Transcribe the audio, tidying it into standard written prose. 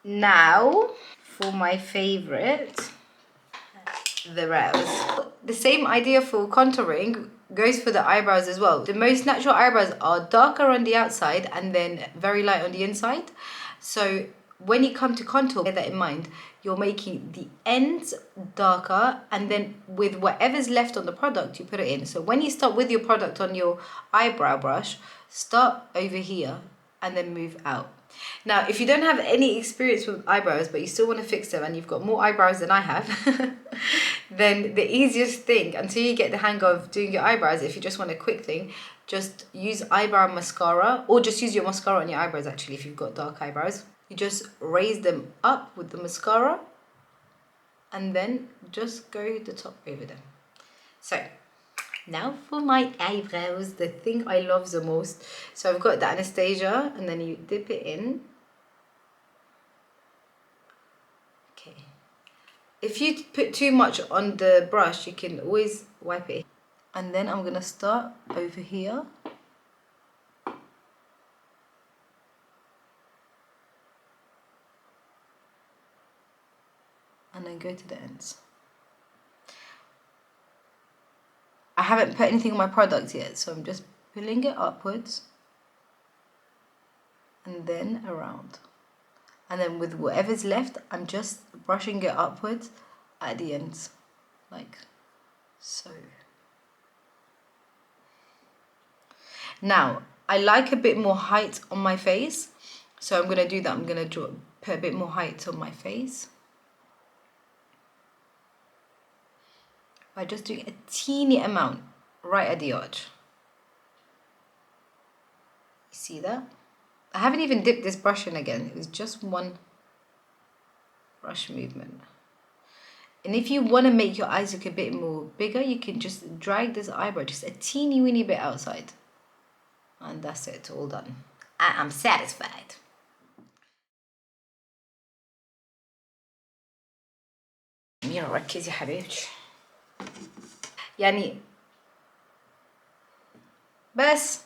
Now for my favorite, the brows. The same idea for contouring goes for the eyebrows as well. The most natural eyebrows are darker on the outside and then very light on the inside. So when you come to contour, bear that in mind. You're making the ends darker, and then with whatever's left on the product, you put it in. So when you start with your product on your eyebrow brush, start over here and then move out. Now, if you don't have any experience with eyebrows, but you still want to fix them and you've got more eyebrows than I have, then the easiest thing, until you get the hang of doing your eyebrows, if you just want a quick thing, just use eyebrow mascara, or just use your mascara on your eyebrows actually if you've got dark eyebrows. You just raise them up with the mascara and then just go the top over them. So now for my eyebrows, the thing I love the most. So I've got the Anastasia, and then you dip it in. Okay. If you put too much on the brush, you can always wipe it. And then I'm gonna start over here. And then go to the ends. I haven't put anything on my product yet, so I'm just pulling it upwards and then around. And then with whatever's left, I'm just brushing it upwards at the ends, like so. Now, I like a bit more height on my face, so I'm gonna do that. I'm gonna put a bit more height on my face by just doing a teeny amount right at the arch. You see that? I haven't even dipped this brush in again. It was just one brush movement. And if you want to make your eyes look a bit more bigger, you can just drag this eyebrow just a teeny weeny bit outside. And that's it, all done. I'm satisfied. يلا ركز يا حبيبتي. يعني بس